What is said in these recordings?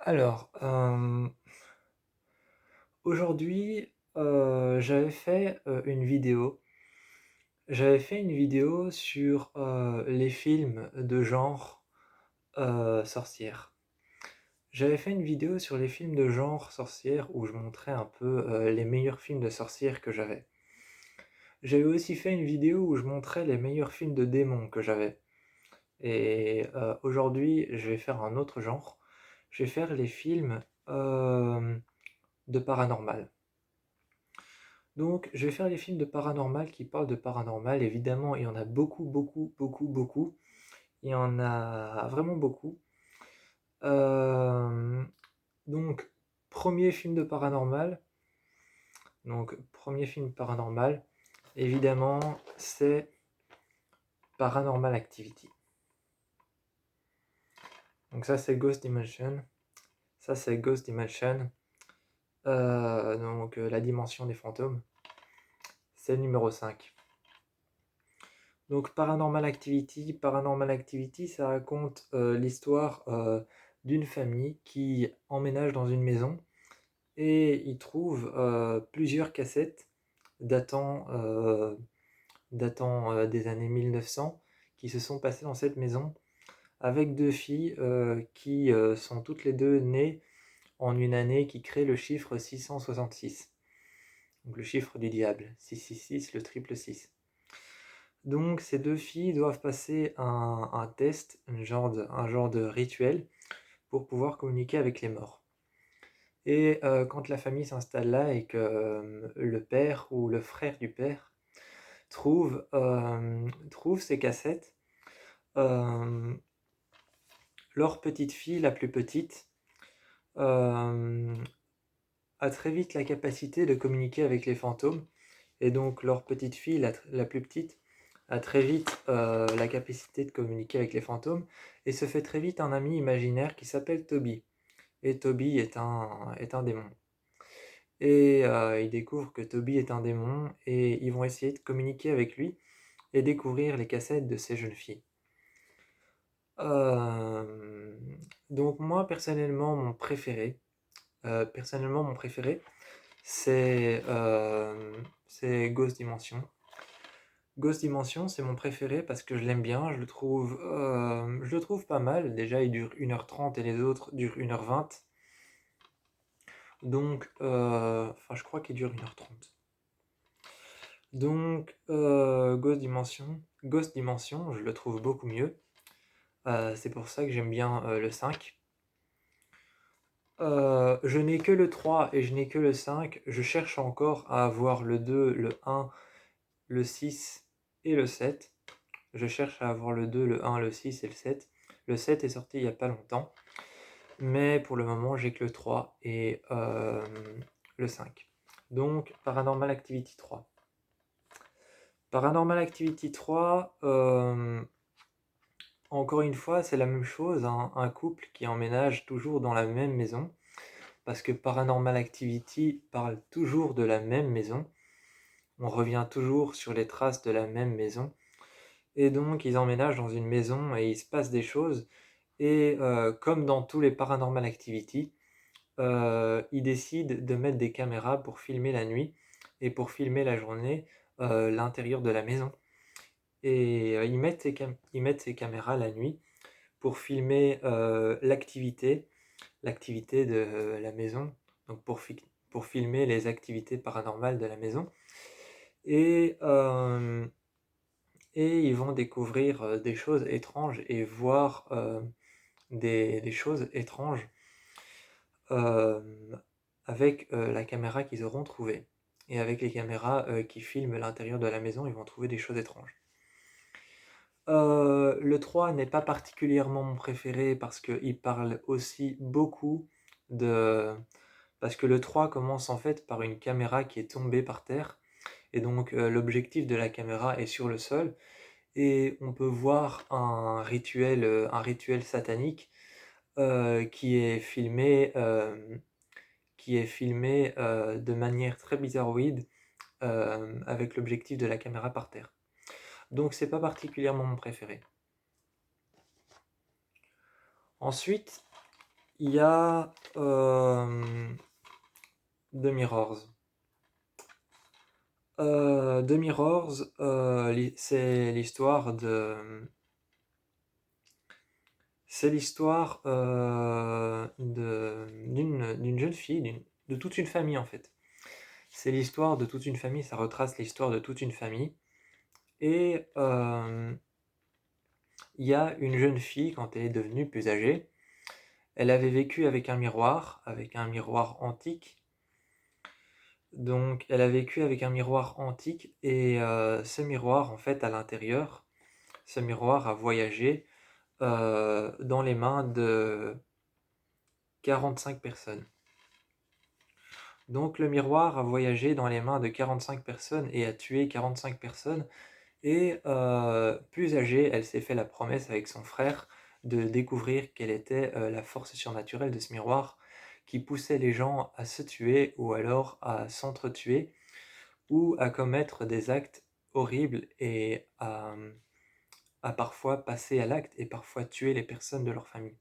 Alors, aujourd'hui, j'avais fait, une vidéo. J'avais fait une vidéo sur, les films de genre, sorcières. J'avais fait une vidéo sur les films de genre sorcières où je montrais un peu, les meilleurs films de sorcières que j'avais. J'avais aussi fait une vidéo où je montrais les meilleurs films de démons que j'avais et aujourd'hui, je vais faire un autre genre. Je vais faire les films, de paranormal. Donc, je vais faire les films de paranormal qui parlent de paranormal. Évidemment, il y en a beaucoup, beaucoup, beaucoup, beaucoup. Il y en a vraiment beaucoup. Euh, donc, premier film de paranormal. Donc, premier film paranormal, évidemment, c'est Paranormal Activity. Donc ça, c'est Ghost Dimension. Ça, c'est Ghost Dimension. La dimension des fantômes. C'est le numéro 5. Donc Paranormal Activity, ça raconte l'histoire d'une famille qui emménage dans une maison et ils trouvent plusieurs cassettes datant, des années 1900 qui se sont passées dans cette maison avec deux filles qui sont toutes les deux nées en une année qui crée le chiffre 666. Donc le chiffre du diable, 666, le triple 6. Donc ces deux filles doivent passer un test, un genre de rituel pour pouvoir communiquer avec les morts. Et quand la famille s'installe là et que le père ou le frère du père trouve ces cassettes, euh, leur petite fille, la plus petite, euh, a très vite la capacité de communiquer avec les fantômes. Et donc leur petite fille, la plus petite, a très vite la capacité de communiquer avec les fantômes et se fait très vite un ami imaginaire qui s'appelle Toby. Et Toby est un démon. Et ils découvrent que Toby est un démon et ils vont essayer de communiquer avec lui et découvrir les cassettes de ces jeunes filles. Euh, donc moi personnellement mon préféré, c'est c'est Ghost Dimension. Ghost Dimension, c'est mon préféré parce que je l'aime bien, je le trouve pas mal. Déjà, il dure 1h30 et les autres durent 1h20. Donc, enfin, je crois qu'il dure 1h30. Donc, Ghost Dimension, je le trouve beaucoup mieux. C'est pour ça que j'aime bien le 5. Je n'ai que le 3 et je n'ai que le 5. Je cherche encore à avoir le 2, le 1, le 6 et le 7. Je cherche à avoir le 2, le 1, le 6 et le 7. Le 7 est sorti il n'y a pas longtemps, mais pour le moment j'ai que le 3 et le 5. Donc Paranormal Activity 3. Paranormal Activity 3, encore une fois, c'est la même chose, hein, un couple qui emménage toujours dans la même maison, parce que Paranormal Activity parle toujours de la même maison, on revient toujours sur les traces de la même maison, et donc ils emménagent dans une maison et il se passe des choses. Et comme dans tous les Paranormal Activity, ils décident de mettre des caméras pour filmer la nuit et pour filmer la journée l'intérieur de la maison. Et ils mettent ces caméras la nuit pour filmer l'activité de la maison, donc pour filmer les activités paranormales de la maison. Et, euh, et ils vont découvrir des choses étranges et voir des choses étranges euh, avec la caméra qu'ils auront trouvée. Et avec les caméras qui filment l'intérieur de la maison, ils vont trouver des choses étranges. Le 3 n'est pas particulièrement mon préféré parce qu'il parle aussi beaucoup de... Parce que le 3 commence en fait par une caméra qui est tombée par terre. Et donc l'objectif de la caméra est sur le sol. Et on peut voir un rituel satanique qui est filmé de manière très bizarroïde avec l'objectif de la caméra par terre. Donc c'est pas particulièrement mon préféré. Ensuite, il y a The Mirrors. The Mirrors, c'est l'histoire d'une jeune fille, de toute une famille en fait. C'est l'histoire de toute une famille, ça retrace l'histoire de toute une famille. Et il y a une jeune fille, quand elle est devenue plus âgée, elle avait vécu avec un miroir antique. Donc elle a vécu avec un miroir antique et ce miroir, en fait, à l'intérieur, ce miroir a voyagé dans les mains de 45 personnes. Donc le miroir a voyagé dans les mains de 45 personnes et a tué 45 personnes. Et plus âgée, elle s'est fait la promesse avec son frère de découvrir quelle était la force surnaturelle de ce miroir qui poussait les gens à se tuer ou alors à s'entretuer ou à commettre des actes horribles et à parfois passer à l'acte et parfois tuer les personnes de leur famille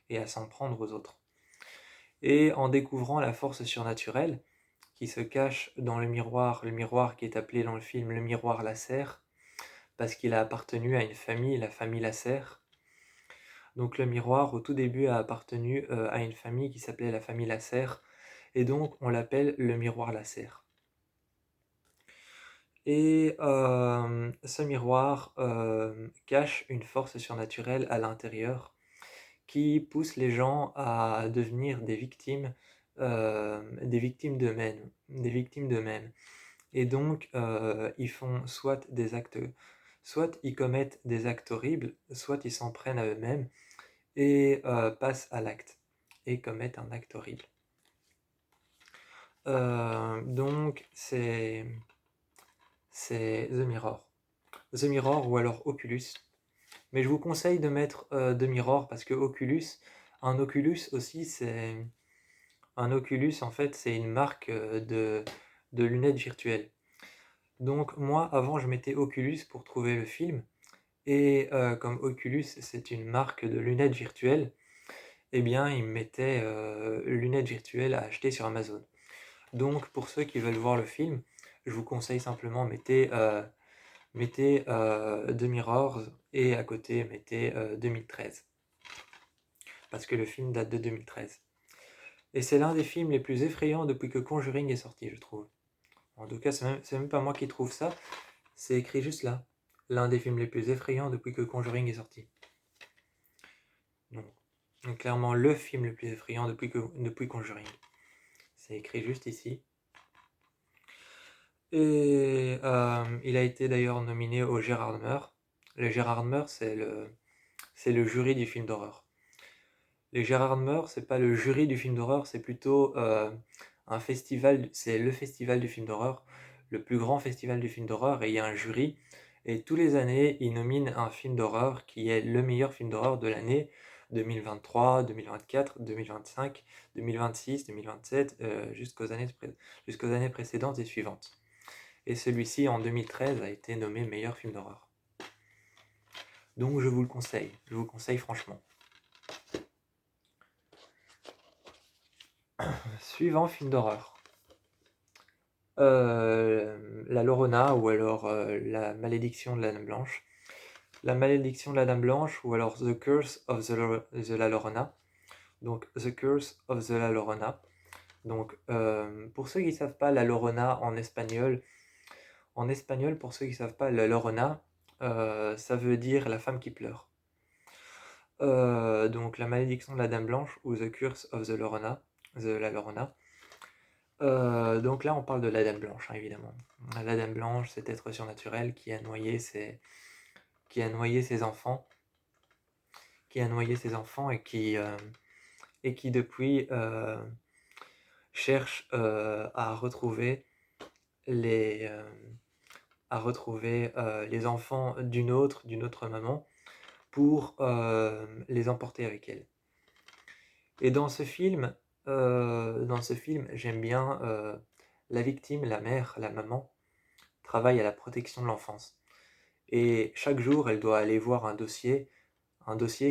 et à s'en prendre aux autres. Et en découvrant la force surnaturelle qui se cache dans le miroir qui est appelé dans le film le miroir Lasserre, parce qu'il a appartenu à une famille, la famille Lasserre. Donc le miroir, au tout début, a appartenu à une famille qui s'appelait la famille Lasserre, et donc on l'appelle le miroir Lasserre. Et ce miroir cache une force surnaturelle à l'intérieur qui pousse les gens à devenir des victimes d'eux-mêmes. Et donc, ils font soit ils commettent des actes horribles, soit ils s'en prennent à eux-mêmes et passent à l'acte et commettent un acte horrible. Donc, c'est The Mirror. The Mirror ou alors Oculus. Mais je vous conseille de mettre The Mirror parce que un Oculus aussi, un Oculus en fait, c'est une marque de lunettes virtuelles. Donc moi, avant, je mettais Oculus pour trouver le film. Et comme Oculus, c'est une marque de lunettes virtuelles, eh bien, ils me mettaient lunettes virtuelles à acheter sur Amazon. Donc, pour ceux qui veulent voir le film, je vous conseille simplement, mettez The Mirrors et à côté, mettez 2013. Parce que le film date de 2013. Et c'est l'un des films les plus effrayants depuis que Conjuring est sorti, je trouve. En tout cas, c'est même pas moi qui trouve ça, c'est écrit juste là. L'un des films les plus effrayants depuis que Conjuring est sorti. Donc clairement le film le plus effrayant depuis Conjuring. C'est écrit juste ici. Et il a été d'ailleurs nominé au Gérard Meur. Le Gérard Meur, c'est le jury du film d'horreur. Les Gérard Meur, c'est pas le jury du film d'horreur, c'est plutôt un festival, c'est le festival du film d'horreur, le plus grand festival du film d'horreur, et il y a un jury. Et tous les années, ils nominent un film d'horreur qui est le meilleur film d'horreur de l'année 2023, 2024, 2025, 2026, 2027, jusqu'aux années précédentes et suivantes. Et celui-ci, en 2013, a été nommé meilleur film d'horreur. Donc je vous le conseille franchement. Suivant film d'horreur. La Llorona ou alors La malédiction de la Dame Blanche. La malédiction de la Dame Blanche ou alors The Curse of the La Llorona. Donc The Curse of the La Llorona. Donc pour ceux qui ne savent pas la Llorona en espagnol, pour ceux qui ne savent pas la Llorona, ça veut dire la femme qui pleure. Donc la malédiction de la Dame Blanche ou The Curse of the La Llorona. Donc là on parle de la Dame Blanche, hein, évidemment. La Dame Blanche, cet être surnaturel qui a noyé ses enfants, et qui depuis cherche à retrouver les enfants d'une autre maman pour les emporter avec elle. Et dans ce film, j'aime bien la victime, la mère, la maman, travaille à la protection de l'enfance. Et chaque jour, elle doit aller voir un dossier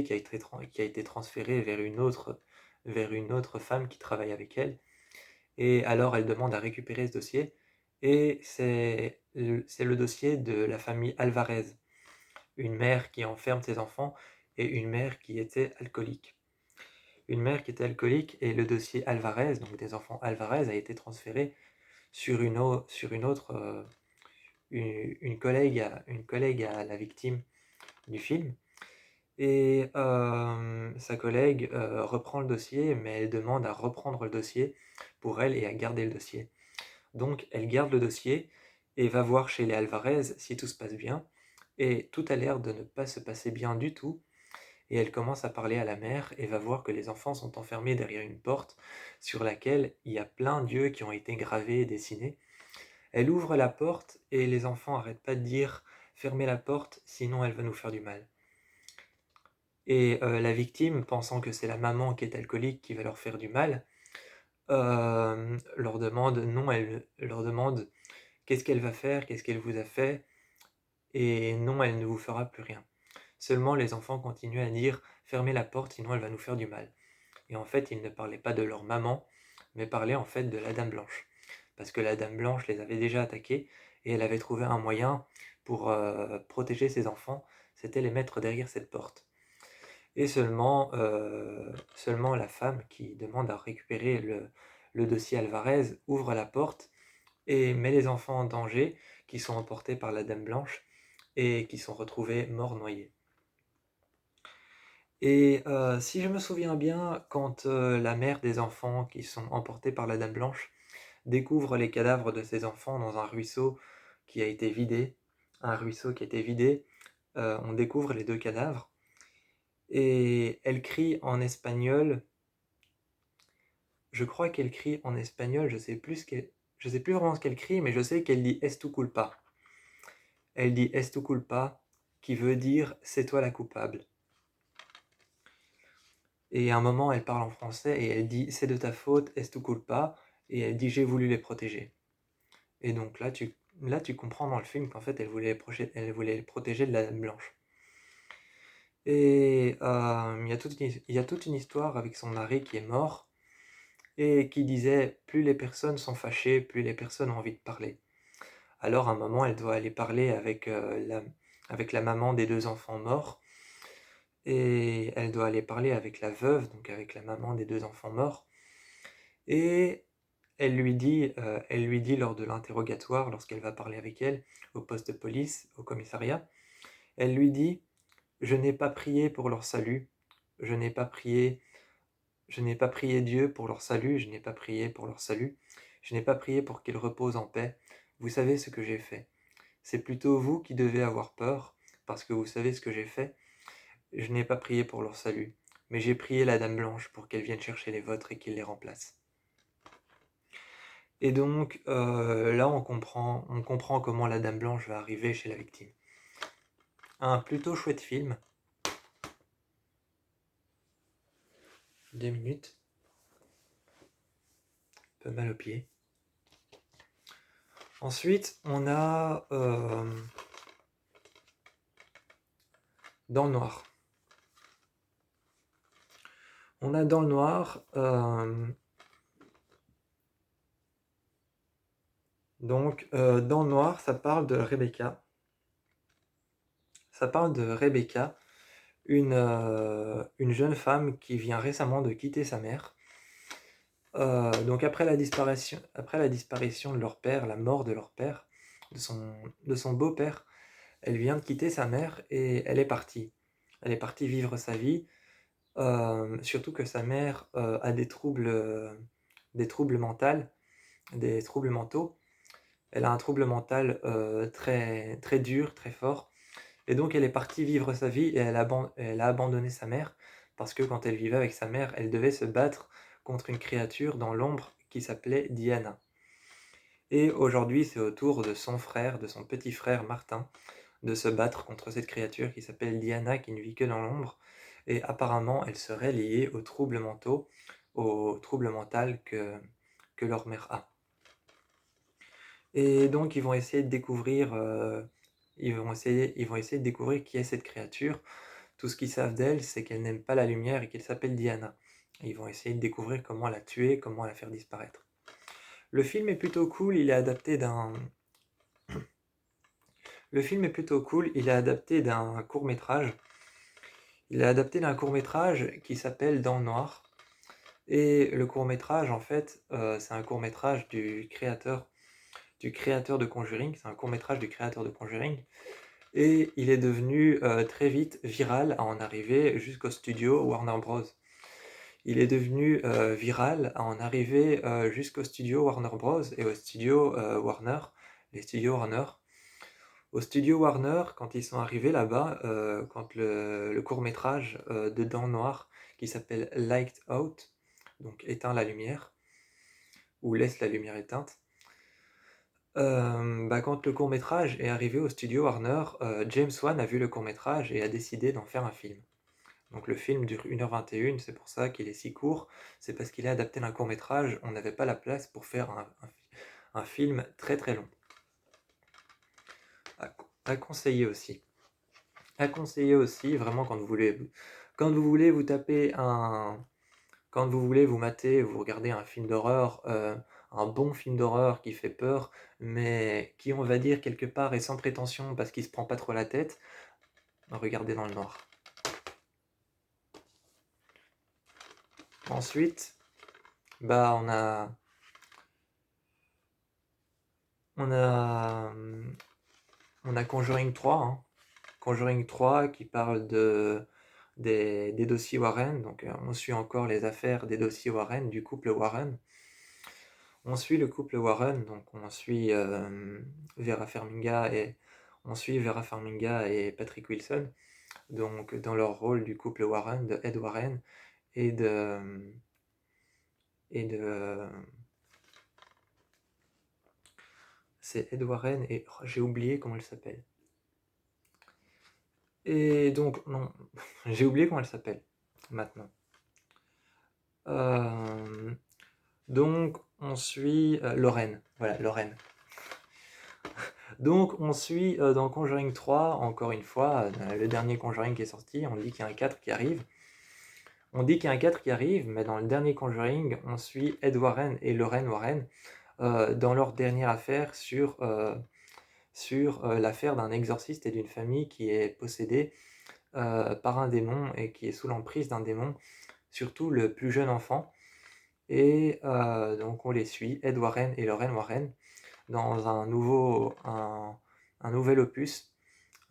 qui a été transféré vers vers une autre femme qui travaille avec elle. Et alors elle demande à récupérer ce dossier. Et c'est le dossier de la famille Alvarez, une mère qui enferme ses enfants et une mère qui était alcoolique. Une mère qui était alcoolique et le dossier Alvarez, donc des enfants Alvarez, a été transféré sur une autre, une collègue à la victime du film. Et sa collègue reprend le dossier, mais elle demande à reprendre le dossier pour elle et à garder le dossier. Donc elle garde le dossier et va voir chez les Alvarez si tout se passe bien. Et tout a l'air de ne pas se passer bien du tout. Et elle commence à parler à la mère et va voir que les enfants sont enfermés derrière une porte sur laquelle il y a plein d'yeux qui ont été gravés et dessinés. Elle ouvre la porte et les enfants n'arrêtent pas de dire «Fermez la porte, sinon elle va nous faire du mal». Et la victime, pensant que c'est la maman qui est alcoolique qui va leur faire du mal, leur demande non, elle leur demande qu'est-ce qu'elle va faire, qu'est-ce qu'elle vous a fait, et non, elle ne vous fera plus rien. Seulement les enfants continuent à dire fermez la porte, sinon elle va nous faire du mal. Et en fait, ils ne parlaient pas de leur maman, mais parlaient en fait de la Dame Blanche. Parce que la Dame Blanche les avait déjà attaqués et elle avait trouvé un moyen pour protéger ses enfants, c'était les mettre derrière cette porte. Et seulement la femme qui demande à récupérer le dossier Alvarez ouvre la porte et met les enfants en danger, qui sont emportés par la Dame Blanche et qui sont retrouvés morts noyés. Et si je me souviens bien, quand la mère des enfants qui sont emportés par la Dame Blanche découvre les cadavres de ses enfants dans un ruisseau qui a été vidé, on découvre les deux cadavres, et elle crie en espagnol. Je crois qu'elle crie en espagnol, je sais plus vraiment ce qu'elle crie, mais je sais qu'elle dit «Es tu culpa». Elle dit «Es tu culpa», qui veut dire «c'est toi la coupable». Et à un moment, elle parle en français et elle dit «c'est de ta faute, es tu culpa», et elle dit «j'ai voulu les protéger». Et donc là tu comprends dans le film qu'en fait, elle voulait les protéger de la Dame Blanche. Et il y a toute une histoire avec son mari qui est mort et qui disait plus les personnes sont fâchées, plus les personnes ont envie de parler. Alors à un moment, elle doit aller parler avec la maman des deux enfants morts, et elle doit aller parler avec la veuve, donc avec la maman des deux enfants morts, et elle lui dit lors de l'interrogatoire, lorsqu'elle va parler avec elle, au poste de police, au commissariat, elle lui dit «Je n'ai pas prié pour leur salut, je n'ai pas prié, je n'ai pas prié Dieu pour leur salut, je n'ai pas prié pour leur salut, je n'ai pas prié pour qu'ils reposent en paix. Vous savez ce que j'ai fait. C'est plutôt vous qui devez avoir peur, parce que vous savez ce que j'ai fait. Je n'ai pas prié pour leur salut, mais j'ai prié la Dame Blanche pour qu'elle vienne chercher les vôtres et qu'il les remplace.» Et donc là, on comprend comment la Dame Blanche va arriver chez la victime. Un plutôt chouette film. 2 minutes. Un peu mal au pied. Ensuite, on a Dans le noir. On a Dans le noir. Donc, Dans le noir, ça parle de Rebecca. Ça parle de Rebecca, une jeune femme qui vient récemment de quitter sa mère. Donc après la disparition de leur père, la mort de leur père, de son beau-père, elle vient de quitter sa mère et elle est partie. Elle est partie vivre sa vie, surtout que sa mère a des troubles mentaux, des troubles mentaux. Elle a un trouble mental très, très dur, très fort. Et donc elle est partie vivre sa vie et elle a abandonné sa mère parce que quand elle vivait avec sa mère, elle devait se battre contre une créature dans l'ombre qui s'appelait Diana. Et aujourd'hui, c'est au tour de son frère, de son petit frère Martin, de se battre contre cette créature qui s'appelle Diana, qui ne vit que dans l'ombre. Et apparemment, elle serait liée aux troubles mentaux, au trouble mental que leur mère a. Et donc, ils vont essayer de découvrir qui est cette créature. Tout ce qu'ils savent d'elle, c'est qu'elle n'aime pas la lumière et qu'elle s'appelle Diana. Et ils vont essayer de découvrir comment la tuer, comment la faire disparaître. Le film est plutôt cool, il est adapté d'un... Le film est plutôt cool, il est adapté d'un court-métrage. Il est adapté d'un court-métrage qui s'appelle Dans le Noir. Et le court-métrage, en fait, c'est un court-métrage du créateur de Conjuring. C'est un court-métrage du créateur de Conjuring. Et il est devenu très vite viral à en arriver jusqu'au studio Warner Bros. Il est devenu viral à en arriver jusqu'au studio Warner Bros. Et au studio Warner, les studios Warner. Au studio Warner, quand ils sont arrivés là-bas, quand le court-métrage de Dents Noires, qui s'appelle Light Out, donc éteint la lumière, ou laisse la lumière éteinte, quand le court-métrage est arrivé au studio Warner, James Wan a vu le court-métrage et a décidé d'en faire un film. Donc le film dure 1h21, c'est pour ça qu'il est si court, c'est parce qu'il est adapté d'un court-métrage, on n'avait pas la place pour faire un film très très long. À conseiller aussi. À conseiller aussi, vraiment quand vous voulez vous taper quand vous voulez vous mater, vous regardez un film d'horreur, un bon film d'horreur qui fait peur, mais qui, on va dire, quelque part est sans prétention parce qu'il se prend pas trop la tête, regardez Dans le Noir. Ensuite, on a Conjuring 3, hein. Conjuring 3 qui parle des dossiers Warren, donc on suit encore les affaires des dossiers Warren, du couple Warren. On suit le couple Warren, donc on suit Vera Farmiga et Patrick Wilson, donc dans leur rôle du couple Warren, de Ed Warren et de c'est Ed Warren et j'ai oublié comment elle s'appelle. Et donc non, j'ai oublié comment elle s'appelle maintenant. Donc on suit Lorraine, voilà Lorraine. Donc on suit dans Conjuring 3, encore une fois, le dernier Conjuring qui est sorti, on dit qu'il y a un 4 qui arrive. Mais dans le dernier Conjuring, on suit Ed Warren et Lorraine Warren dans leur dernière affaire sur l'affaire d'un exorciste et d'une famille qui est possédée par un démon et qui est sous l'emprise d'un démon, surtout le plus jeune enfant. Et donc on les suit, Ed Warren et Lorraine Warren, dans un nouvel opus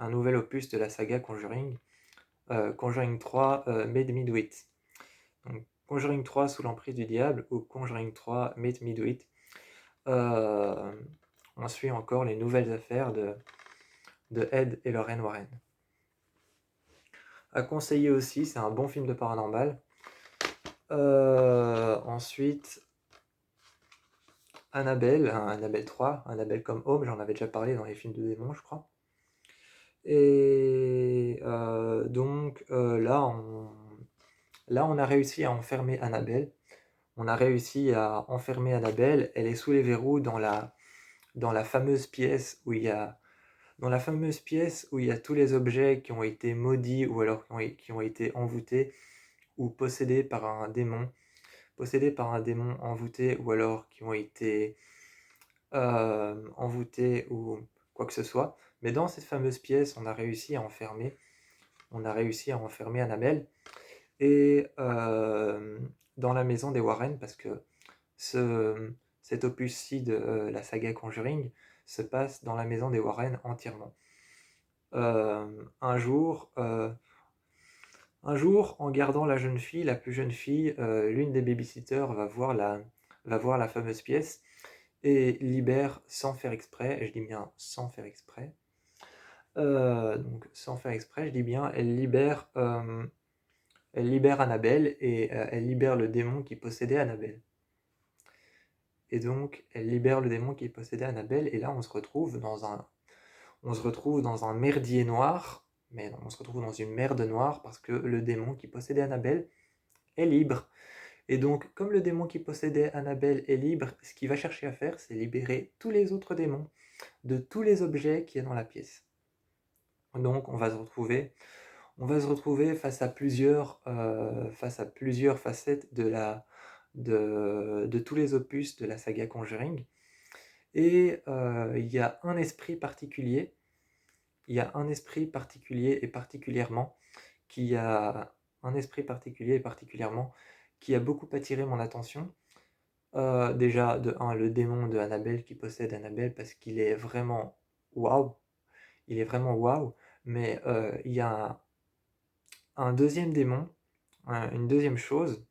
de la saga Conjuring, Conjuring 3 Made Me Do It. Donc, Conjuring 3 sous l'emprise du diable ou Conjuring 3 Made Me Do It. On suit encore les nouvelles affaires de Ed et Lorraine Warren. À conseiller aussi, c'est un bon film de paranormal. Ensuite, Annabelle 3, Annabelle comme Home, j'en avais déjà parlé dans les films de démons, je crois. Et donc là, on a réussi à enfermer Annabelle. Elle est sous les verrous dans la fameuse pièce où il y a tous les objets qui ont été maudits ou alors qui ont été envoûtés ou possédés par un démon envoûté ou alors qui ont été envoûtés ou quoi que ce soit. Mais dans cette fameuse pièce, on a réussi à enfermer Annabelle. Et dans la maison des Warren, parce que cet opus-ci de la saga Conjuring se passe dans la maison des Warren entièrement. Un jour, en gardant la plus jeune fille, l'une des babysitters va voir la fameuse pièce et libère sans faire exprès, et je dis bien sans faire exprès, donc sans faire exprès, je dis bien, elle libère Annabelle et elle libère le démon qui possédait Annabelle. Et donc, elle libère le démon qui possédait Annabelle, et là on se retrouve dans un merdier noir, mais on se retrouve dans une merde noire parce que le démon qui possédait Annabelle est libre. Et donc, comme le démon qui possédait Annabelle est libre, ce qu'il va chercher à faire, c'est libérer tous les autres démons de tous les objets qu'il y a dans la pièce. Donc, on va se retrouver On va se retrouver face à plusieurs facettes de tous les opus de la saga Conjuring. Et il y a un esprit particulier, il y a un esprit particulier et particulièrement qui a un esprit particulier et particulièrement qui a beaucoup attiré mon attention. Déjà, de un, le démon de Annabelle qui possède Annabelle parce qu'il est vraiment waouh, il est vraiment waouh. Mais il y a un deuxième démon, une deuxième chose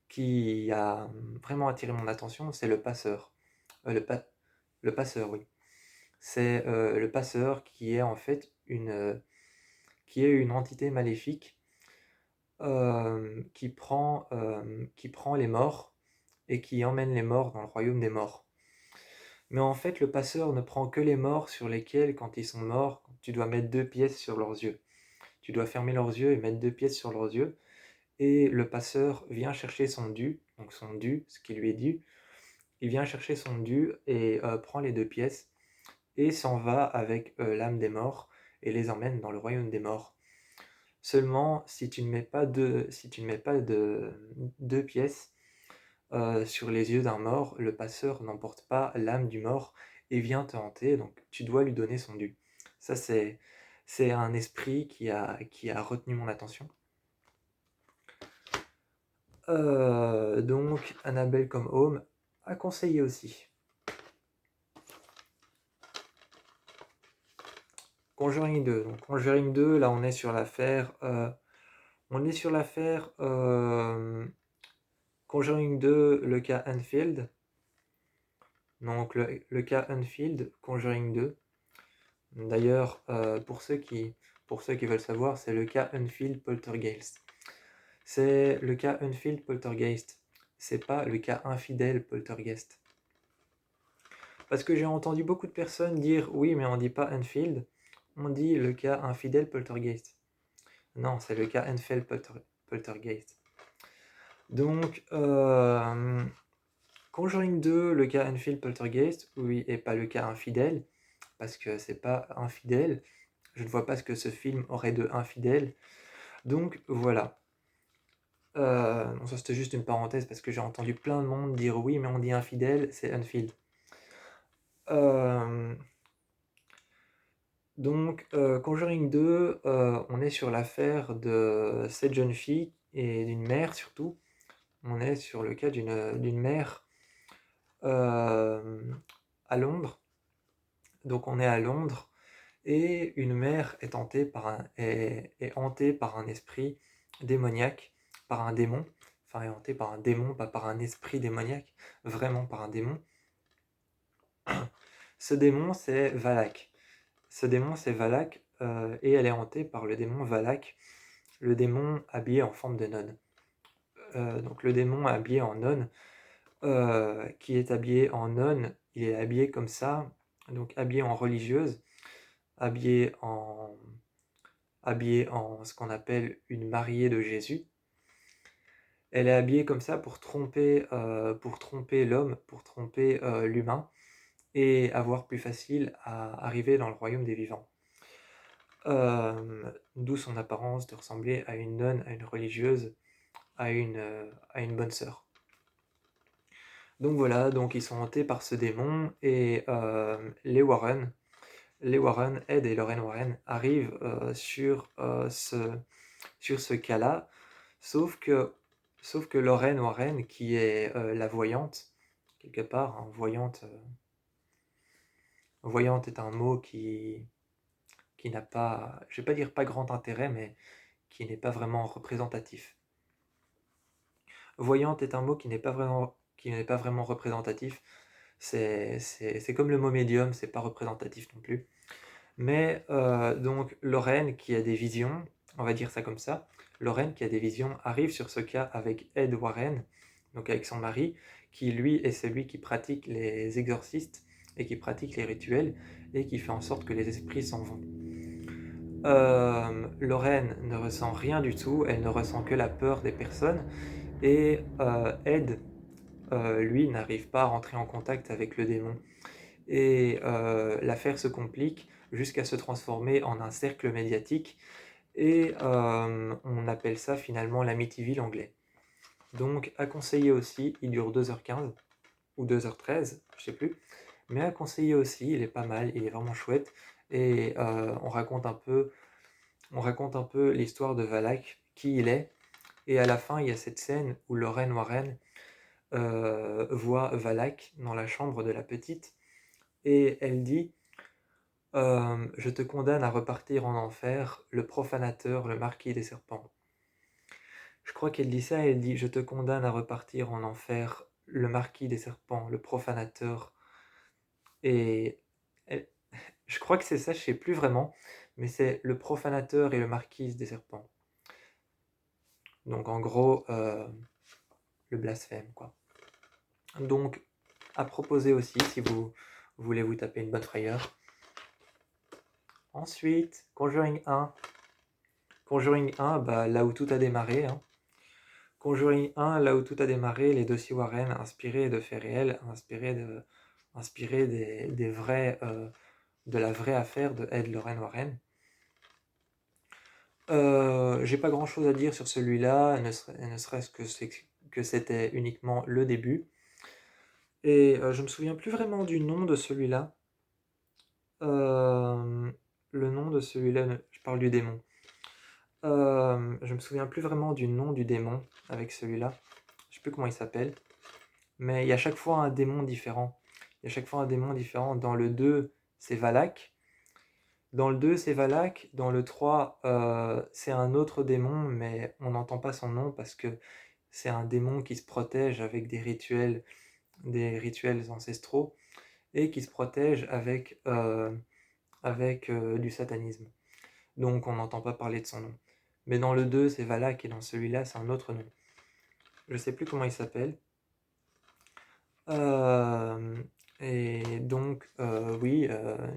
qui a vraiment attiré mon attention, c'est le passeur. Le, pa- le passeur, oui. C'est le passeur qui est en fait qui est une entité maléfique qui prend les morts et qui emmène les morts dans le royaume des morts. Mais en fait, le passeur ne prend que les morts sur lesquels, quand ils sont morts, tu dois mettre 2 pièces sur leurs yeux. Tu dois fermer leurs yeux et mettre 2 pièces sur leurs yeux. Et le passeur vient chercher son dû, donc son dû, ce qui lui est dû. Il vient chercher son dû et prend les 2 pièces et s'en va avec l'âme des morts et les emmène dans le royaume des morts. Seulement, si tu ne mets pas de 2 pièces sur les yeux d'un mort, le passeur n'emporte pas l'âme du mort et vient te hanter, donc tu dois lui donner son dû. Ça, c'est un esprit qui a retenu mon attention. Donc, Annabelle comme Home, à conseiller aussi. Conjuring 2. Donc, Conjuring 2, là, on est sur l'affaire. Conjuring 2, le cas Enfield. Donc, le cas Enfield, Conjuring 2. D'ailleurs, pour ceux qui veulent savoir, c'est le cas Enfield Poltergeist. C'est le cas Enfield Poltergeist. C'est pas le cas infidèle Poltergeist. Parce que j'ai entendu beaucoup de personnes dire oui, mais on dit pas Enfield, on dit le cas infidèle Poltergeist. Non, c'est le cas Enfield Poltergeist. Donc, Conjuring 2, le cas Enfield Poltergeist, oui, et pas le cas infidèle, parce que c'est pas infidèle. Je ne vois pas ce que ce film aurait de infidèle. Donc voilà. Non, ça c'était juste une parenthèse parce que j'ai entendu plein de monde dire oui, mais on dit infidèle, c'est Enfield. Donc, Conjuring 2, on est sur l'affaire de cette jeune fille et d'une mère surtout. On est sur le cas d'une mère à Londres. Donc, on est à Londres et une mère est hantée par un esprit démoniaque, par un démon. Enfin, est hantée par un démon, pas par un esprit démoniaque, vraiment par un démon. Ce démon, c'est Valak. Et elle est hantée par le démon Valak, le démon habillé en forme de nonne. Donc le démon habillé en nonne, qui est habillé en nonne, il est habillé comme ça, donc habillé en religieuse, habillé en, habillé en ce qu'on appelle une mariée de Jésus. Elle est habillée comme ça pour tromper l'homme, pour tromper l'humain, et avoir plus facile à arriver dans le royaume des vivants. D'où son apparence de ressembler à une nonne, à une religieuse, à une bonne sœur. Donc voilà, donc ils sont hantés par ce démon et les Warren, Ed et Lorraine Warren, arrivent sur ce cas-là, sauf que, sauf que Lorraine Warren, qui est la voyante, quelque part, hein, voyante est un mot qui n'a pas, je vais pas dire pas grand intérêt, mais qui n'est pas vraiment représentatif. Voyante est un mot qui n'est pas vraiment représentatif. C'est comme le mot médium, c'est pas représentatif non plus. Mais donc Lorraine qui a des visions, on va dire ça comme ça, Lorraine qui a des visions arrive sur ce cas avec Ed Warren, donc avec son mari, qui lui est celui qui pratique les exorcistes et qui pratique les rituels et qui fait en sorte que les esprits s'en vont. Lorraine ne ressent rien du tout, elle ne ressent que la peur des personnes et Ed, lui, n'arrive pas à rentrer en contact avec le démon. Et l'affaire se complique jusqu'à se transformer en un cercle médiatique et on appelle ça finalement l'Amityville anglais. Donc à conseiller aussi, il dure 2h15 ou 2h13, je sais plus, mais à conseiller aussi, il est pas mal, il est vraiment chouette, et on raconte un peu l'histoire de Valak, qui il est, et à la fin, il y a cette scène où Lorraine Warren voit Valak dans la chambre de la petite, et elle dit je te condamne à repartir en enfer, le profanateur, le marquis des serpents. Je crois qu'elle dit ça, elle dit je te condamne à repartir en enfer, le marquis des serpents, le profanateur. Et elle- je crois que c'est ça, je sais plus vraiment, mais c'est le profanateur et le marquis des serpents. Donc en gros, le blasphème, quoi. Donc, à proposer aussi, si vous voulez vous taper une bonne frayeur. Ensuite, Conjuring 1. Conjuring 1, bah, là où tout a démarré, hein. Conjuring 1, là où tout a démarré, les dossiers Warren inspirés de faits réels, inspirés de la vraie affaire de Ed Lorraine Warren. J'ai pas grand chose à dire sur celui-là, ne serait-ce que c'était uniquement le début. Et je me souviens plus vraiment du nom de celui-là. Le nom de celui-là, je parle du démon. Je me souviens plus vraiment du nom du démon avec celui-là. Je sais plus comment il s'appelle. Mais il y a chaque fois un démon différent. Il y a chaque fois un démon différent. Dans le 2, c'est Valak. Dans le 2, c'est Valak. Dans le 3, c'est un autre démon, mais on n'entend pas son nom parce que c'est un démon qui se protège avec des rituels ancestraux, et qui se protège avec du satanisme. Donc on n'entend pas parler de son nom. Mais dans le 2, c'est Valak, et dans celui-là, c'est un autre nom. Je sais plus comment il s'appelle. Et donc, oui,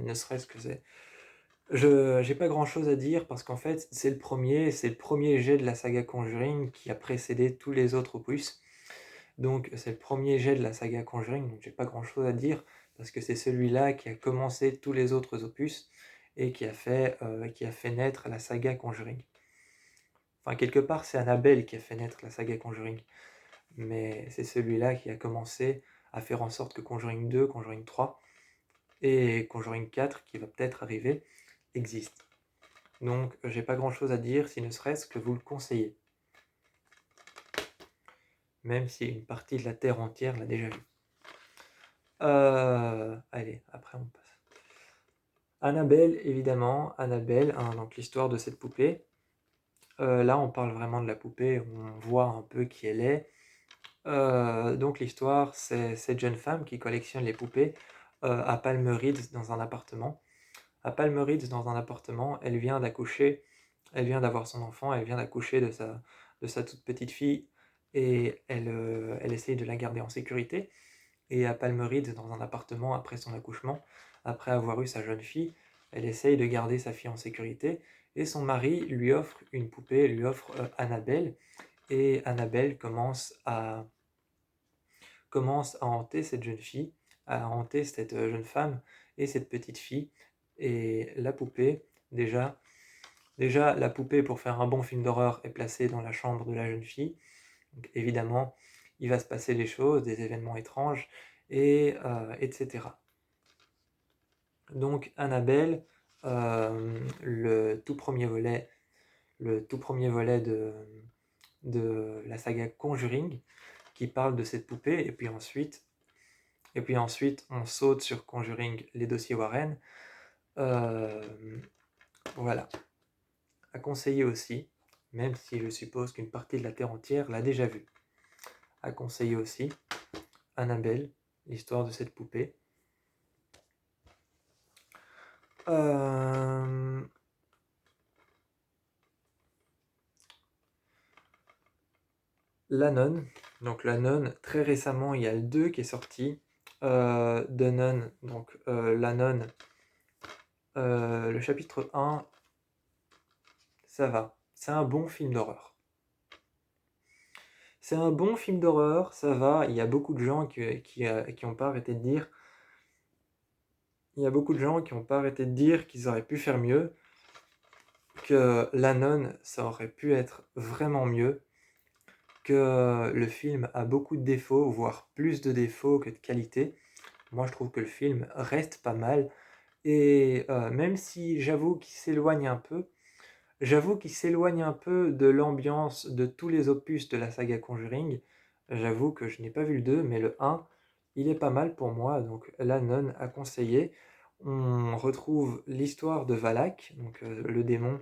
ne serait-ce que c'est. J'ai pas grand-chose à dire parce qu'en fait, c'est le premier jet de la saga Conjuring qui a précédé tous les autres opus. Donc, c'est le premier jet de la saga Conjuring, donc j'ai pas grand-chose à dire parce que c'est celui-là qui a commencé tous les autres opus et qui a fait naître la saga Conjuring. Enfin, quelque part, c'est Annabelle qui a fait naître la saga Conjuring, mais c'est celui-là qui a commencé à faire en sorte que Conjuring 2, Conjuring 3 et Conjuring 4, qui va peut-être arriver, existent. Donc j'ai pas grand chose à dire, si ne serait-ce que vous le conseillez. Même si une partie de la Terre entière l'a déjà vu. Allez, après on passe. Annabelle, évidemment, Annabelle, hein, donc l'histoire de cette poupée. Là on parle vraiment de la poupée, on voit un peu qui elle est. Donc l'histoire, c'est cette jeune femme qui collectionne les poupées à Palm Ridge dans un appartement. À Palm Ridge dans un appartement, elle vient d'accoucher, elle vient d'avoir son enfant, elle vient d'accoucher de sa toute petite fille, et elle essaye de la garder en sécurité. Et à Palm Ridge dans un appartement après son accouchement, après avoir eu sa jeune fille, elle essaye de garder sa fille en sécurité, et son mari lui offre une poupée, lui offre Annabelle, et Annabelle commence à hanter cette jeune fille, à hanter cette jeune femme et cette petite fille. Et la poupée, déjà la poupée, pour faire un bon film d'horreur, est placée dans la chambre de la jeune fille. Donc évidemment, il va se passer des choses, des événements étranges, et etc. Donc Annabelle, le tout premier volet de la saga Conjuring, qui parle de cette poupée, et puis ensuite on saute sur Conjuring, les dossiers Warren. Voilà, à conseiller aussi, même si je suppose qu'une partie de la Terre entière l'a déjà vu. À conseiller aussi Annabelle, l'histoire de cette poupée. La Nonne. Donc La Nonne, très récemment, il y a le 2 qui est sorti. The Nun, donc La Nonne. Le chapitre 1, ça va. C'est un bon film d'horreur. C'est un bon film d'horreur, ça va. Il y a beaucoup de gens qui ont pas arrêté de dire. Il y a beaucoup de gens qui n'ont pas arrêté de dire qu'ils auraient pu faire mieux. que La Nonne, ça aurait pu être vraiment mieux, que le film a beaucoup de défauts, voire plus de défauts que de qualité. Moi, je trouve que le film reste pas mal et même si j'avoue qu'il s'éloigne un peu de l'ambiance de tous les opus de la saga Conjuring. J'avoue que je n'ai pas vu le 2, mais le 1, il est pas mal pour moi, donc La Nonne à conseiller. On retrouve l'histoire de Valak, donc le démon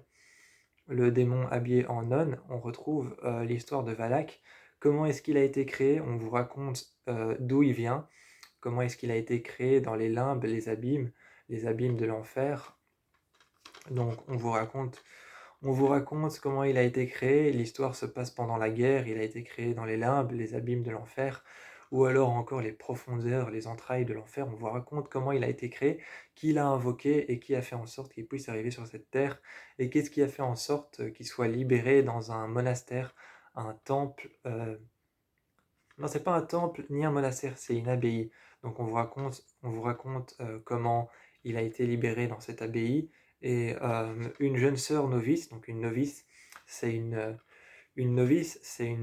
habillé en nonne. On retrouve l'histoire de Valak. Comment est-ce qu'il a été créé? On vous raconte d'où il vient, comment est-ce qu'il a été créé dans les limbes, les abîmes de l'enfer. Donc on vous raconte comment il a été créé. L'histoire se passe pendant la guerre. Il a été créé dans les limbes, les abîmes de l'enfer, ou alors encore les profondeurs, les entrailles de l'enfer. On vous raconte comment il a été créé, qui l'a invoqué et qui a fait en sorte qu'il puisse arriver sur cette terre, et qu'est-ce qui a fait en sorte qu'il soit libéré dans un monastère, un temple. Non, c'est pas un temple ni un monastère, c'est une abbaye. Donc on vous raconte comment il a été libéré dans cette abbaye et une jeune sœur novice. Donc une novice, c'est une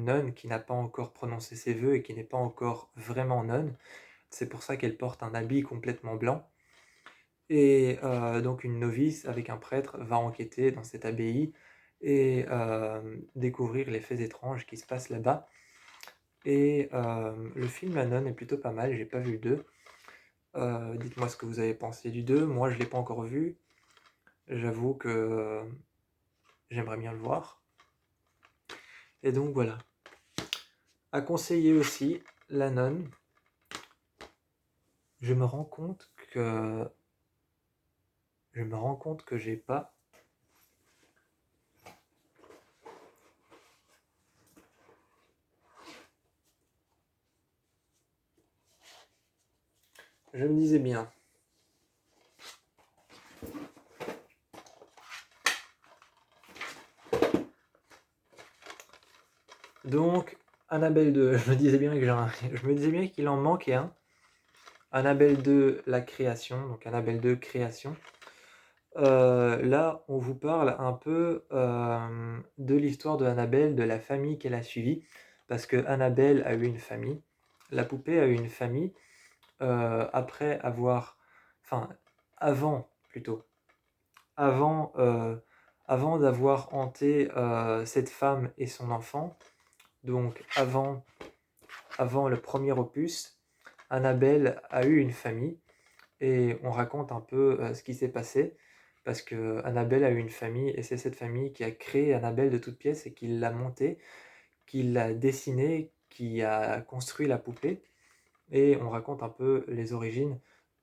nonne qui n'a pas encore prononcé ses vœux et qui n'est pas encore vraiment nonne. C'est pour ça qu'elle porte un habit complètement blanc. Et donc une novice avec un prêtre va enquêter dans cette abbaye et découvrir les faits étranges qui se passent là-bas. Et le film La Nonne est plutôt pas mal, j'ai pas vu le 2. Dites-moi ce que vous avez pensé du 2. Moi, je l'ai pas encore vu. J'avoue que j'aimerais bien le voir. Et donc voilà. À conseiller aussi La Nonne. Je me rends compte que j'ai pas. Je me disais bien. Donc, Annabelle 2, je me disais bien qu'il en manquait un. Annabelle 2, la création, donc Annabelle 2, création. Là, on vous parle un peu de l'histoire de Annabelle, de la famille qu'elle a suivie, parce que Annabelle a eu une famille, la poupée a eu une famille, après avoir, enfin, avant plutôt, avant, avant d'avoir hanté cette femme et son enfant, donc avant le premier opus, Annabelle a eu une famille et on raconte un peu ce qui s'est passé parce que Annabelle a eu une famille et c'est cette famille qui a créé Annabelle de toutes pièces et qui l'a montée, qui l'a dessinée, qui a construit la poupée et on raconte un peu les origines,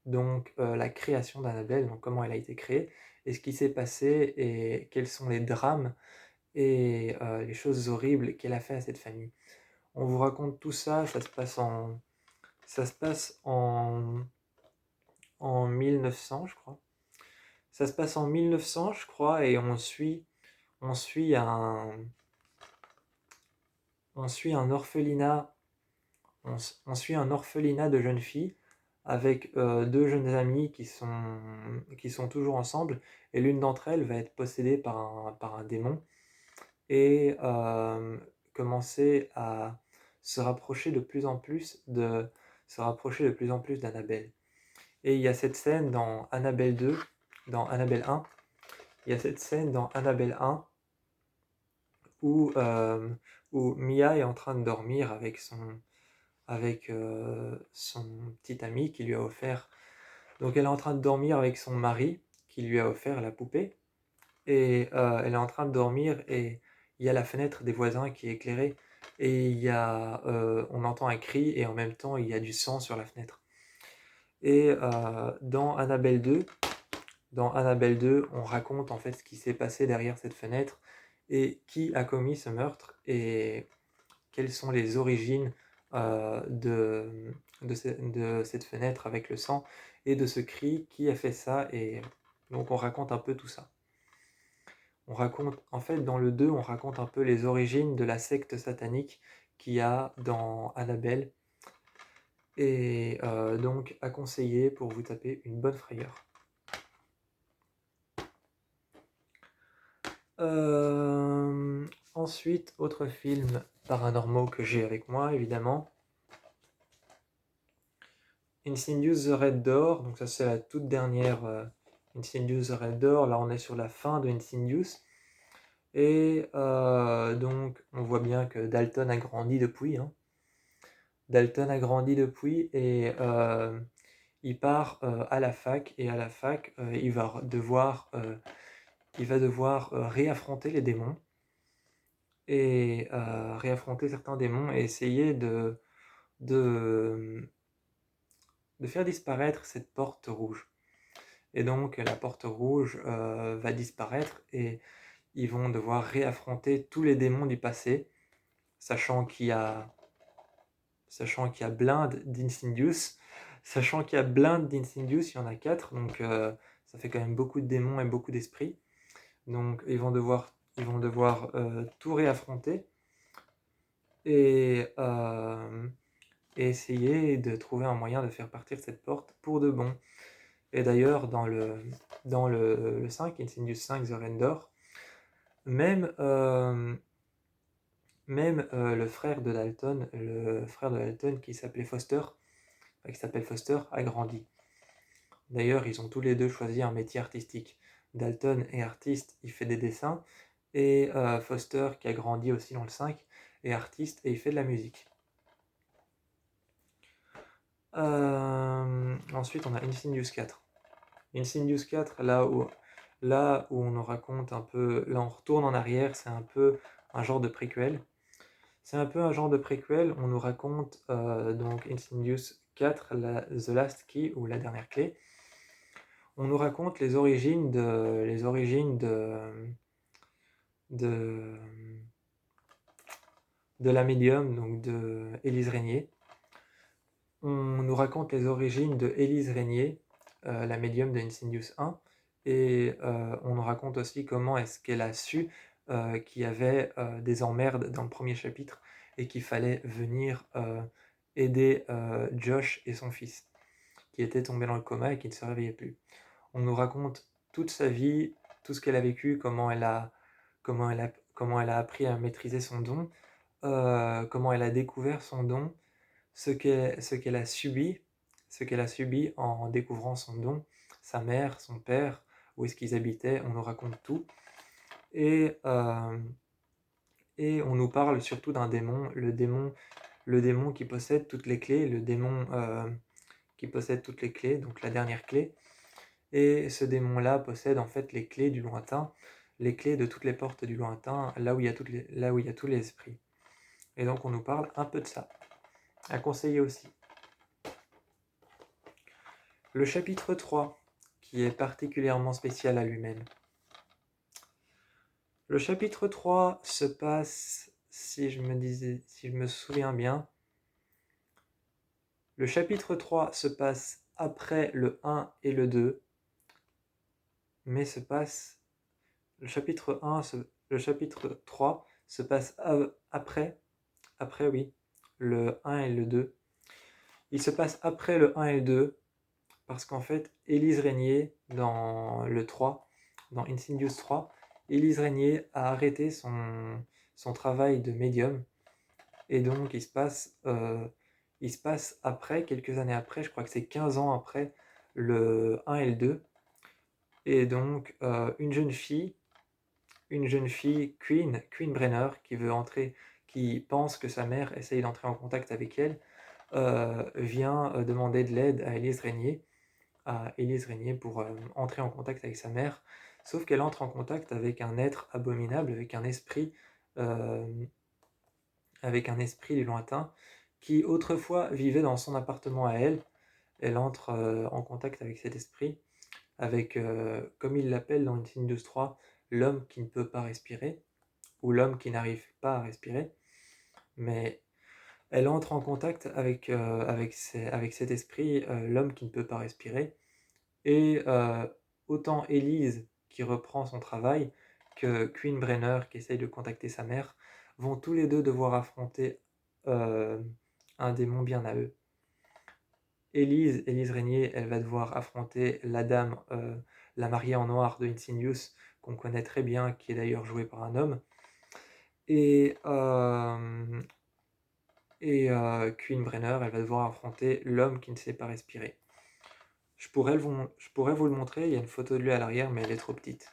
donc la création d'Annabelle, donc comment elle a été créée et ce qui s'est passé et quels sont les drames et les choses horribles qu'elle a fait à cette famille. On vous raconte tout ça, ça se passe en 1900, je crois. Ça se passe en 1900, je crois, et on suit un, on suit un orphelinat, on suit un orphelinat de jeunes filles avec deux jeunes amies qui sont toujours ensemble, et l'une d'entre elles va être possédée par un démon et commencer à se rapprocher de plus en plus d'Annabelle. Et il y a cette scène dans Annabelle 2, dans Annabelle 1, il y a cette scène dans Annabelle 1 où, où Mia est en train de dormir avec son petit ami qui lui a offert. Donc elle est en train de dormir avec son mari qui lui a offert la poupée. Et elle est en train de dormir et il y a la fenêtre des voisins qui est éclairée. Et on entend un cri et en même temps il y a du sang sur la fenêtre. Et dans Annabelle 2, on raconte en fait ce qui s'est passé derrière cette fenêtre et qui a commis ce meurtre et quelles sont les origines de cette fenêtre avec le sang et de ce cri, qui a fait ça. Et donc on raconte un peu tout ça. On raconte, en fait, dans le 2, on raconte un peu les origines de la secte satanique qu'il y a dans Annabelle. Et donc à conseiller pour vous taper une bonne frayeur. Ensuite, autres films paranormaux que j'ai avec moi, évidemment. Insidious The Red Door, donc ça c'est la toute dernière Insidious The Red Door. Là on est sur la fin de Insidious. Et donc on voit bien que Dalton a grandi depuis, hein. Dalton a grandi depuis et il part à la fac. Et à la fac, il va devoir réaffronter les démons. Et réaffronter certains démons et essayer de, de faire disparaître cette porte rouge. Et donc la porte rouge va disparaître et ils vont devoir réaffronter tous les démons du passé, sachant qu'il y a blinde d'Insidious. Sachant qu'il y a blinde d'Insidious, il y en a 4, donc ça fait quand même beaucoup de démons et beaucoup d'esprits. Donc ils vont devoir tout réaffronter et essayer de trouver un moyen de faire partir cette porte pour de bon. Et d'ailleurs, dans le 5, Insidious 5 The Render, même le frère de Dalton qui s'appelle Foster, a grandi. D'ailleurs, ils ont tous les deux choisi un métier artistique. Dalton est artiste, il fait des dessins, et Foster, qui a grandi aussi dans le 5, est artiste et il fait de la musique. Ensuite, on a Insidious 4. Insidious 4, là où on nous raconte un peu, là on retourne en arrière, c'est un peu un genre de préquel. On nous raconte donc Insidious 4, The Last Key, ou la dernière clé. On nous raconte les origines de la médium, donc de Élise Régnier. On nous raconte les origines de Élise Régnier, la médium de Insidious 1, et on nous raconte aussi comment est-ce qu'elle a su qu'il y avait des emmerdes dans le premier chapitre et qu'il fallait venir aider Josh et son fils, qui étaient tombés dans le coma et qui ne se réveillaient plus. On nous raconte toute sa vie, tout ce qu'elle a vécu, comment elle a appris à maîtriser son don, comment elle a découvert son don, ce qu'elle a subi, en découvrant son don, sa mère, son père, où est-ce qu'ils habitaient, on nous raconte tout. Et on nous parle surtout d'un démon, le démon qui possède toutes les clés, donc la dernière clé. Et ce démon-là possède en fait les clés du lointain, les clés de toutes les portes du lointain, là où il y a tous les esprits. Et donc on nous parle un peu de ça. À conseiller aussi. Le chapitre 3, qui est particulièrement spécial à lui-même. Le chapitre 3 se passe, si je me souviens bien, le chapitre 3 se passe après le 1 et le 2, mais le chapitre 3 se passe après, oui, le 1 et le 2. Il se passe après le 1 et le 2, parce qu'en fait, Élise Régnier, dans le 3, dans Insidious 3, Élise Régnier a arrêté son travail de médium, et donc il se passe après, quelques années après, je crois que c'est 15 ans après le 1 et le 2, et donc une jeune fille, Queen Brenner, qui pense que sa mère essaye d'entrer en contact avec elle, vient demander de l'aide à Élise Régnier, pour entrer en contact avec sa mère, sauf qu'elle entre en contact avec un être abominable, avec un esprit du lointain, qui autrefois vivait dans son appartement à elle. Elle entre en contact avec cet esprit, avec, comme il l'appelle dans Insidious 3, l'homme qui ne peut pas respirer, ou l'homme qui n'arrive pas à respirer, mais elle entre en contact avec cet esprit, l'homme qui ne peut pas respirer, et autant Élise qui reprend son travail que Queen Brenner qui essaye de contacter sa mère vont tous les deux devoir affronter un démon bien à eux. Élise Régnier, elle va devoir affronter la dame, la mariée en noir de Insidious, qu'on connaît très bien, qui est d'ailleurs joué par un homme. Et, Queen Brenner, elle va devoir affronter l'homme qui ne sait pas respirer. Je pourrais vous le montrer, il y a une photo de lui à l'arrière, mais elle est trop petite.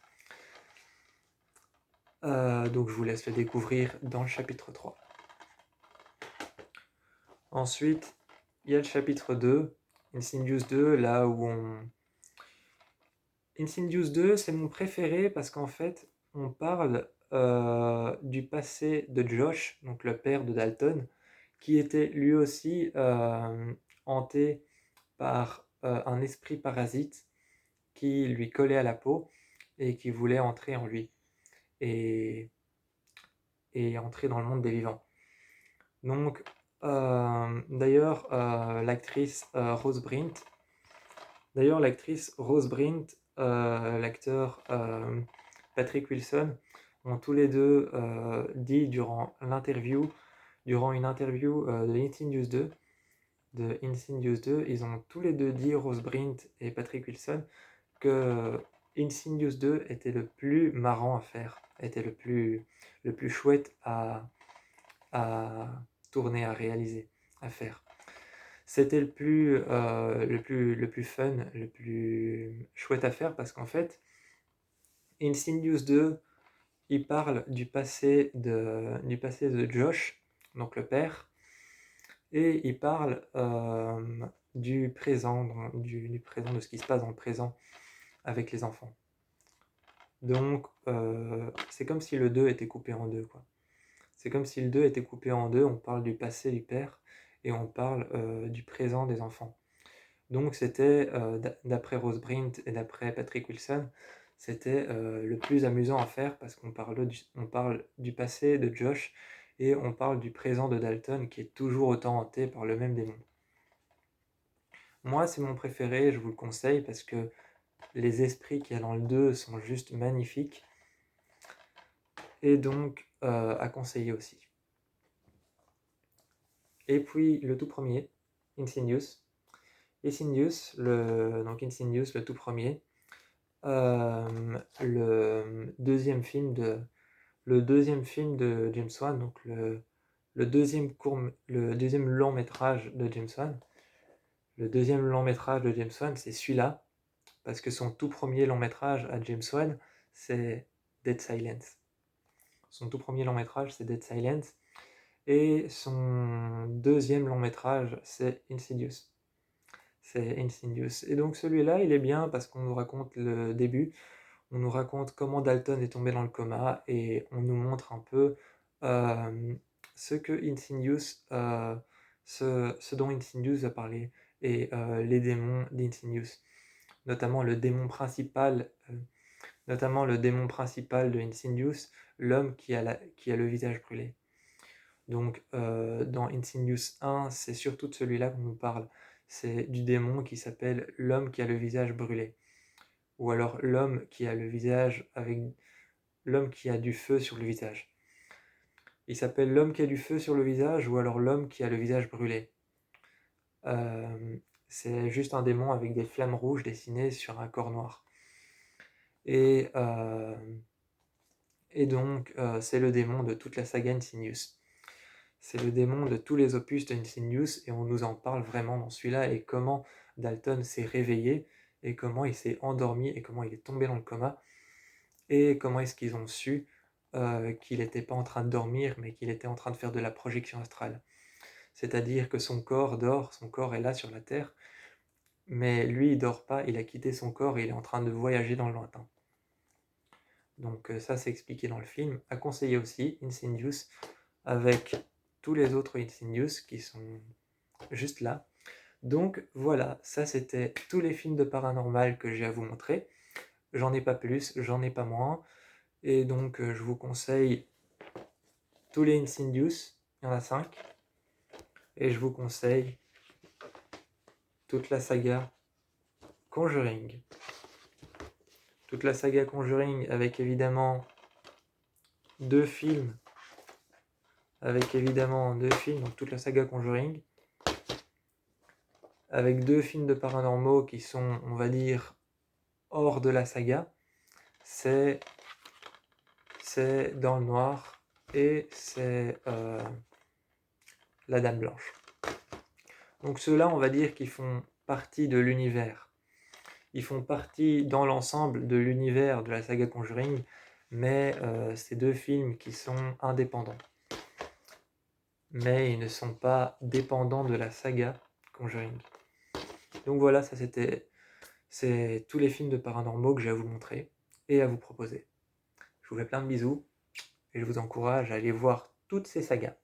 Donc je vous laisse le découvrir dans le chapitre 3. Ensuite, il y a le chapitre 2, Insidious 2, là où on... Insidious 2, c'est mon préféré parce qu'en fait, on parle du passé de Josh, donc le père de Dalton, qui était lui aussi hanté par un esprit parasite qui lui collait à la peau et qui voulait entrer en lui et, et entrer dans le monde des vivants. Donc, d'ailleurs, l'actrice Rose Brint, l'acteur Patrick Wilson, ont tous les deux dit durant une interview de Insidious 2, ils ont tous les deux dit, Rose Brint et Patrick Wilson, que Insidious 2 était le plus marrant à faire, était le plus chouette à tourner, à réaliser, à faire. C'était le plus fun, le plus chouette à faire parce qu'en fait, Insidious 2, il parle du passé de Josh, donc le père, et il parle du présent, du présent, de ce qui se passe dans le présent avec les enfants. Donc, c'est comme si le 2 était coupé en deux, quoi. C'est comme si le 2 était coupé en deux, on parle du passé du père et on parle du présent des enfants. Donc c'était, d'après Rose Brint et d'après Patrick Wilson, c'était le plus amusant à faire parce qu'on on parle du passé de Josh et on parle du présent de Dalton qui est toujours autant hanté par le même démon. Moi, c'est mon préféré, je vous le conseille parce que les esprits qu'il y a dans le 2 sont juste magnifiques et donc à conseiller aussi. Et puis le tout premier, Insidious. Insidious, le tout premier, le deuxième film de James Wan, donc le deuxième long métrage de James Wan. Le deuxième long métrage de James Wan, c'est celui-là, parce que son tout premier long métrage à James Wan, c'est Dead Silence. Son tout premier long métrage, c'est Dead Silence. Et son deuxième long métrage, c'est Insidious. C'est Insidious. Et donc celui-là, il est bien parce qu'on nous raconte le début, on nous raconte comment Dalton est tombé dans le coma et on nous montre un peu euh, ce que Insidious, ce dont Insidious a parlé et les démons d'Insidious, notamment le démon principal, de Insidious, l'homme qui a le visage brûlé. Donc dans Insidious 1, c'est surtout de celui-là qu'on nous parle. C'est du démon qui s'appelle l'homme qui a le visage brûlé. Ou alors l'homme qui a du feu sur le visage. Il s'appelle l'homme qui a du feu sur le visage ou alors l'homme qui a le visage brûlé. C'est juste un démon avec des flammes rouges dessinées sur un corps noir. Et donc c'est le démon de toute la saga Insidious. C'est le démon de tous les opus de Insidious et on nous en parle vraiment dans celui-là et comment Dalton s'est réveillé et comment il s'est endormi et comment il est tombé dans le coma et comment est-ce qu'ils ont su qu'il n'était pas en train de dormir mais qu'il était en train de faire de la projection astrale. C'est-à-dire que son corps dort, son corps est là sur la Terre, mais lui il dort pas, il a quitté son corps et il est en train de voyager dans le lointain. Donc ça c'est expliqué dans le film. À conseiller aussi, Insidious, avec tous les autres Insidious qui sont juste là. Donc voilà, ça c'était tous les films de paranormal que j'ai à vous montrer. J'en ai pas plus, j'en ai pas moins. Et donc je vous conseille tous les Insidious, il y en a 5. Et je vous conseille toute la saga Conjuring. Toute la saga Conjuring avec évidemment deux films. Donc toute la saga Conjuring. Avec deux films de paranormaux qui sont, on va dire, hors de la saga. C'est c'est Dans le noir et c'est La Dame Blanche. Donc ceux-là, on va dire qu'ils font partie de l'univers. Ils font partie dans l'ensemble de l'univers de la saga Conjuring, mais c'est deux films qui sont indépendants. Mais ils ne sont pas dépendants de la saga Conjuring. Donc voilà, c'est tous les films de paranormaux que j'ai à vous montrer et à vous proposer. Je vous fais plein de bisous et je vous encourage à aller voir toutes ces sagas.